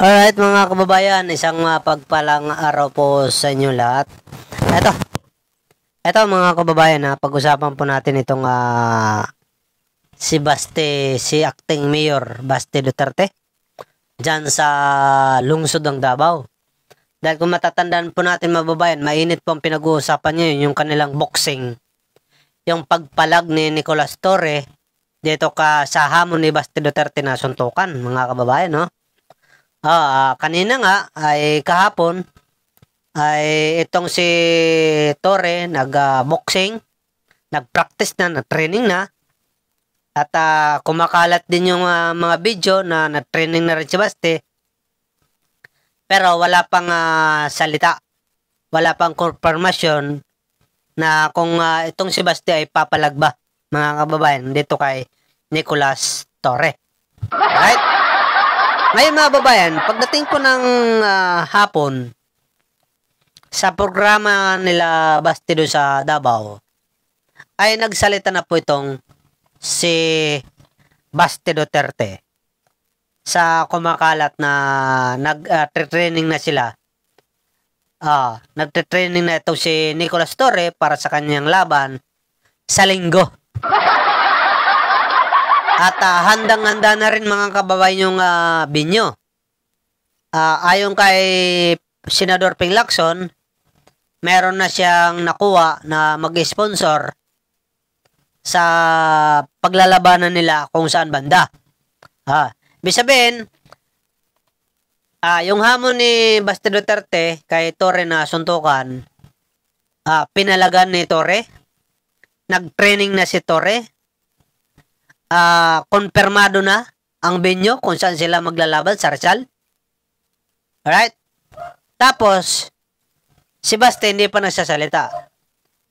Alright mga kababayan, isang pagpalang araw po sa inyo lahat. Ito mga kababayan, pag-usapan po natin itong si acting mayor Baste Duterte dyan sa lungsod ng Davao. Dahil kung matatandaan po natin mga kababayan, mainit po ang pinag-uusapan ngayon yung kanilang boxing, yung pagpalag ni Nicolas Torre dito sa hamon ni Baste Duterte na suntukan mga kababayan, no? Kanina nga ay kahapon ay itong si Torre nag-boxing, nag-practice na, nag-training na, at kumakalat din yung mga video na nag-training na rin si Baste, pero wala pang salita, wala pang confirmation na kung itong si Baste ay papalag ba mga kababayan dito kay Nicolas Torre. Right? Ngayon mga babayan, pagdating po ng hapon, sa programa nila Baste doon sa Davao, ay nagsalita na po itong si Baste Duterte sa kumakalat na nag-training na sila. Nag-training na itong si Nicolas Torre para sa kanyang laban sa Linggo. At handang-handa na rin mga kababayan yung binyo. Ayon kay Senador Ping Lacson, meron na siyang nakuha na mag-sponsor sa paglalabanan nila kung saan banda. Ibig sabihin, yung hamon ni Baste Duterte kay Torre na suntukan, pinalagan ni Torre, nag-training na si Torre, konfirmado na ang venue kung saan sila maglalaban sa Rizal. Alright? Tapos, si Baste hindi pa nagsasalita.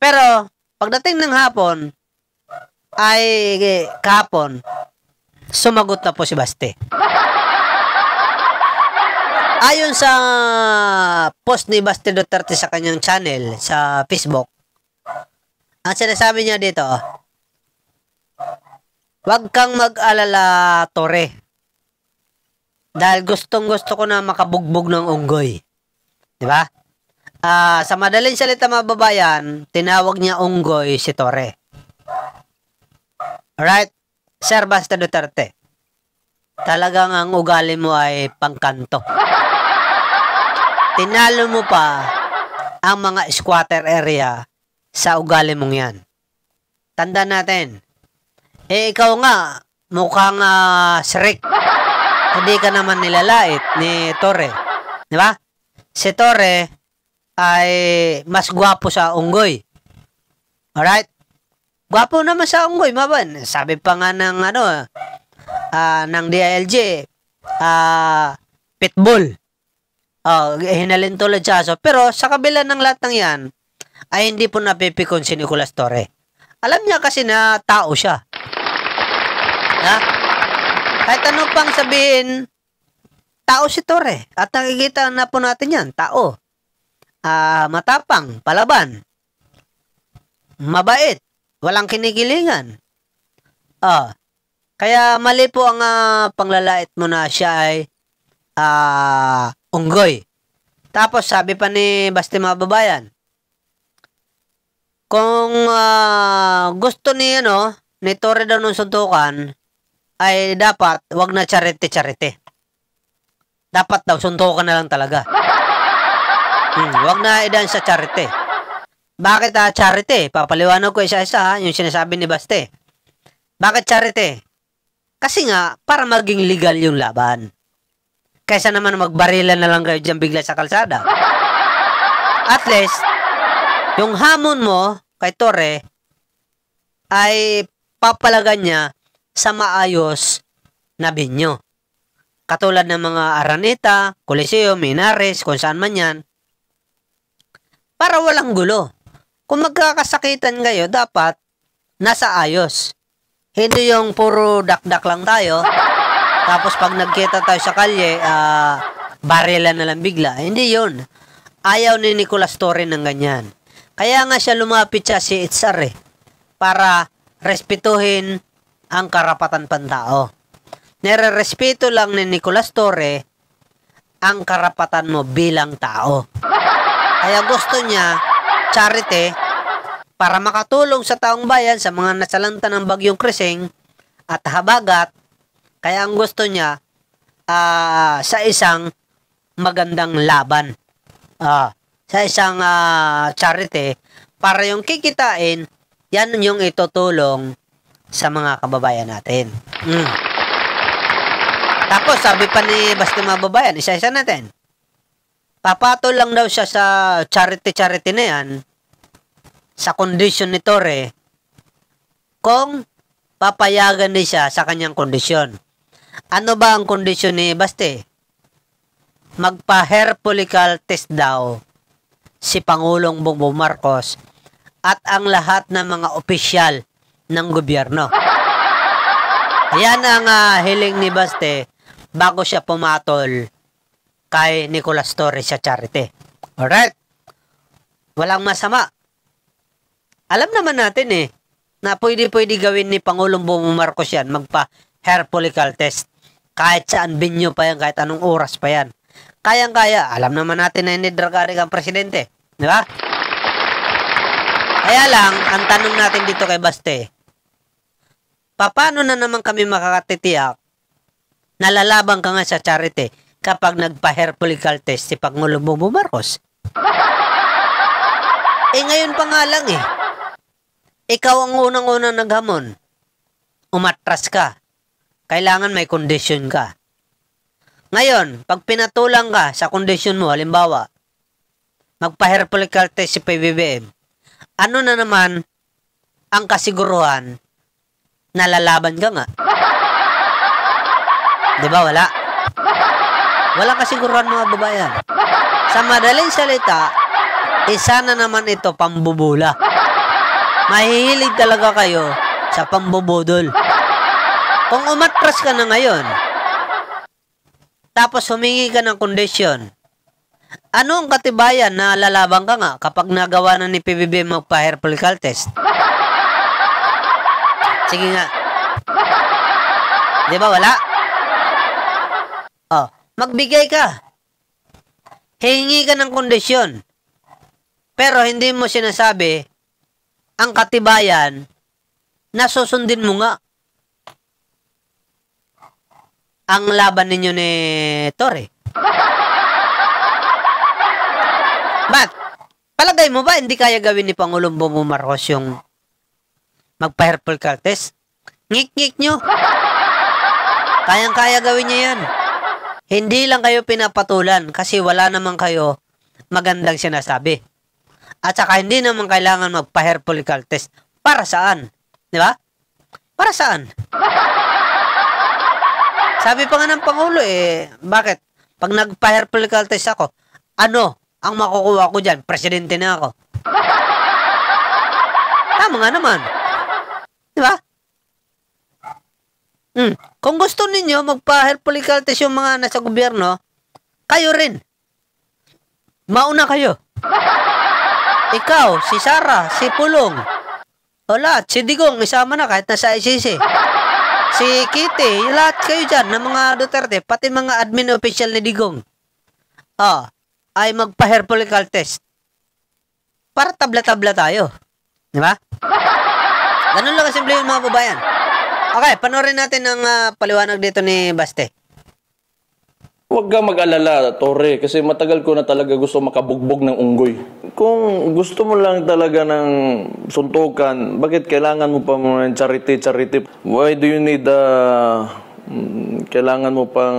Pero, pagdating ng hapon, ay kahapon, sumagot na po si Baste. Ayon sa post ni Baste Duterte sa kanyang channel sa Facebook, ang sinasabi niya dito, "Wag kang mag-alala, Torre. Dahil gustong-gusto ko na makabugbog ng unggoy." Diba? Sa madaling salita mga babayan, tinawag niya unggoy si Torre. Alright? Sir Baste Duterte, talagang ang ugali mo ay pangkanto. Tinalo mo pa ang mga squatter area sa ugali mong yan. Tanda natin, ikaw nga, mukhang Shrek. Hindi ka naman nilalait ni Torre. Di ba? Si Torre ay mas gwapo sa unggoy. Alright? Gwapo naman sa unggoy, maban. Sabi pa nga ng, ng DILG, pitbull. Hinalin tulad siya. Pero sa kabila ng lahat ng yan, ay hindi po napipikon si Nicolas Torre. Alam niya kasi na tao siya. Kahit ano pang sabihin, tao si Torre. At nakikita na po natin yan, tao. Matapang, palaban. Mabait. Walang kinikilingan. Kaya mali po ang panglalait mo na siya ay unggoy. Tapos sabi pa ni Baste mga babayan, kung gusto ni Torre daw nung suntukan, ay dapat wag na charity. Dapat daw suntukan na lang talaga. Wag na idan sa charity. Bakit charity? Papaliwanag ko isa-isa yung sinasabi ni Baste. Bakit charity? Kasi nga para maging legal yung laban. Kaysa naman magbarilan na lang kayo diyan bigla sa kalsada. At least yung hamon mo kay Torre ay papalagan niya sa maayos na binyo. Katulad ng mga Araneta, Coliseo, Minares, kung saan man yan. Para walang gulo. Kung magkakasakitan kayo, dapat nasa ayos. Hindi yung puro dakdak lang tayo. Tapos pag nagkita tayo sa kalye, barilan na lang bigla. Hindi yun. Ayaw ni Nicolas Torre ng ganyan. Kaya nga siya lumapit siya si Itzar para respetuhin ang karapatan pantao. Nire-respeto lang ni Nicolas Torre ang karapatan mo bilang tao. Kaya gusto niya charity para makatulong sa taong bayan sa mga nasalanta ng bagyong Krising at habagat. Kaya ang gusto niya sa isang magandang laban. Sa isang charity para yung kikitain, yan yung itutulong sa mga kababayan natin. Tapos sabi pa ni Basti mga babayan, isa-isa natin. Papatol lang daw siya sa charity na yan sa kondisyon ni Torre kung papayagan din siya sa kanyang kondisyon. Ano ba ang kondisyon ni Basti? Magpa-hair follicle test daw si Pangulong Bongbong Marcos at ang lahat ng mga opisyal ng gobyerno. Yan ang hiling ni Basti bago siya pumatol kay Nicolas Torres sa charity. Alright? Walang masama. Alam naman natin na pwede gawin ni Pangulong Bongbong Marcos yan, magpa-hair follicle test. Kahit saan binyo pa yan, kahit anong oras pa yan. Kayang-kaya. Alam naman natin na hindi dragarik ang presidente. Di ba? Kaya lang, ang tanong natin dito kay Baste, paano na naman kami makakatitiyak na lalaban ka nga sa charity kapag nagpa-hair follicle test si Pangulong Bongbong Marcos? Ngayon pa nga lang ikaw ang unang-unang naghamon. Umatras ka. Kailangan may kondisyon ka. Ngayon, pag pinatulang ka sa kondisyon mo, halimbawa, magpa-hair follicle test si PBBM, ano na naman ang kasiguruhan na lalaban ka nga? Di ba wala? Walang kasiguruhan mga babayan. Sa madaling salita, isa na naman ito pambubula. Mahihilig talaga kayo sa pambubudol. Kung umatras ka na ngayon, tapos humingi ka ng kondisyon, ano ang katibayan na lalaban ka nga kapag nagawa na ni PBBM magpa-hair follicle test? Sige nga. Di ba wala? Magbigay ka. Hingi ka ng kondisyon. Pero hindi mo sinasabi ang katibayan na susundin mo nga ang laban ninyo ni Torre. Ba't? Palagay mo ba hindi kaya gawin ni Pangulong Bongbong Marcos yung magpa-hair follicle test? Ngik-ngik nyo. Kayang-kaya gawin niya yan. Hindi lang kayo pinapatulan kasi wala naman kayo magandang sinasabi. At saka hindi naman kailangan magpa-hair follicle test. Para saan? Di ba? Para saan? Sabi pa nga ng Pangulo bakit? Pag nagpa-hair follicle test ako, ano ang makukuha ko dyan? Presidente na ako. Tama nga naman. Di ba? Kung gusto ninyo magpa-hair follicle test yung mga nasa gobyerno, kayo rin. Mauna kayo. Ikaw, si Sara, si Pulong, lahat, si Digong, isama na kahit nasa ICC. Si Kitty, lahat kayo dyan ng mga Duterte, pati mga admin official ni Digong, ay magpa-hair follicle test. Para tabla-tabla tayo. Di ba? Ganun lang kasimple yung mga babayan. Okay, panoorin natin ang paliwanag dito ni Baste. Huwag ka mag-alala, Torre, kasi matagal ko na talaga gusto makabugbog ng unggoy. Kung gusto mo lang talaga ng suntukan, bakit kailangan mo pa ng charity? Why do you need kailangan mo pang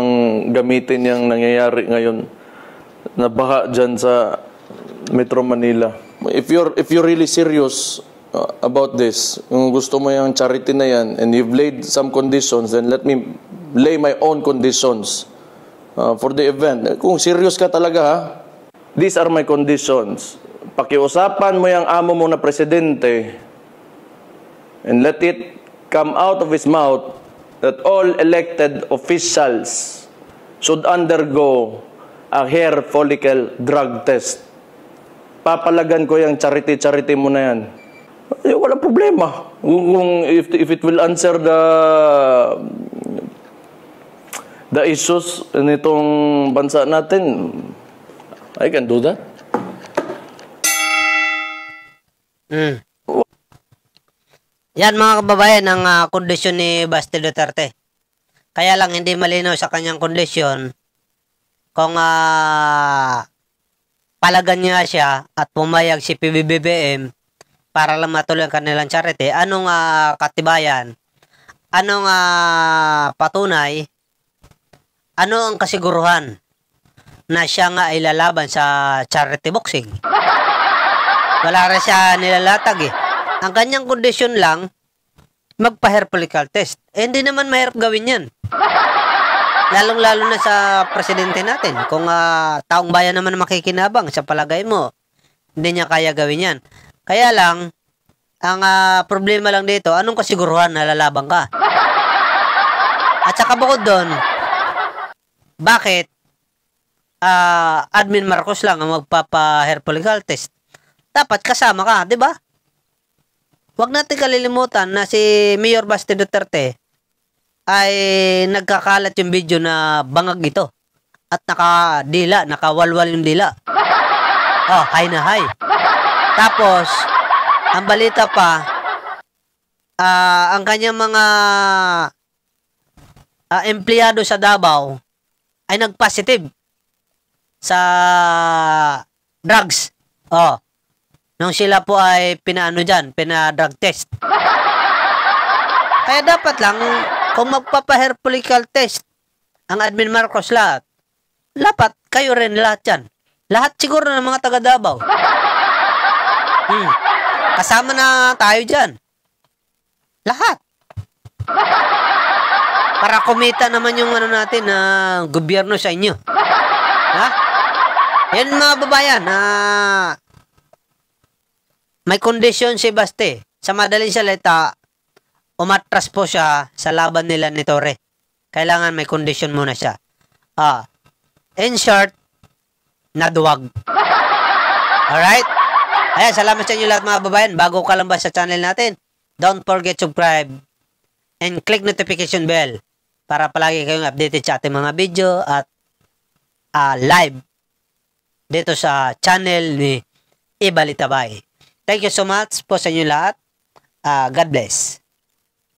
gamitin yung nangyayari ngayon na baha dyan sa Metro Manila? If you're really serious about this, kung gusto mo yung charity na yan and you've laid some conditions, then let me lay my own conditions for the event. Kung serious ka talaga these are my conditions. Pakiusapan mo yung amo mo na presidente and let it come out of his mouth that all elected officials should undergo a hair follicle drug test. Papalagan ko yung charity mo na yan. Walang problema. If it will answer the issues nitong bansa natin, I can do that. Yan mga kababayan, ang kondisyon ni Basti Duterte. Kaya lang hindi malinaw sa kanyang kondisyon kung palagan niya siya at pumayag si PBBM para lang matuloy ang kanilang charity. Anong katibayan? Anong patunay? Ano ang kasiguruhan na siya nga ay lalaban sa charity boxing? Wala rin siya nilalatag eh. Ang kanyang kondisyon lang, magpa-hair follicle test. Hindi naman mahirap gawin yan. Lalong-lalo na sa presidente natin. Kung taong bayan naman makikinabang sa palagay mo, hindi niya kaya gawin yan. Kaya lang, ang problema lang dito, anong kasiguruhan na lalabang ka? At saka bukod doon, bakit Admin Marcos lang ang magpapa-hair follicle test? Dapat kasama ka, di ba? Huwag natin kalilimutan na si Mayor Basti Duterte ay nagkakalat yung video na bangag ito. At nakadila, nakawalwal yung dila. Oh, high na high. Tapos, ang balita pa, ang kanyang mga empleyado sa Davao ay nag-positive sa drugs. Oh, nung sila po ay pina-drug test. Kaya dapat lang, kung magpapa-hair follicle test ang Admin Marcos lahat, dapat kayo rin lahat yan. Lahat siguro ng mga taga Davao. Kasama na tayo dyan. Lahat. Para kumita naman yung natin na gobyerno sa inyo. Ha? Yan mga babayan, may kondisyon si Basti. Sa madaling salita, umatras po siya sa laban nila ni Torre. Kailangan may kondisyon muna siya. In short, naduwag. Alright? Ayan, salamat sa inyo lahat mga babayan. Bago ka lang ba sa channel natin, don't forget to subscribe and click notification bell para palagi kayong updated sa ating mga video at live dito sa channel ni Ibalitabay. Thank you so much po sa inyo lahat. God bless.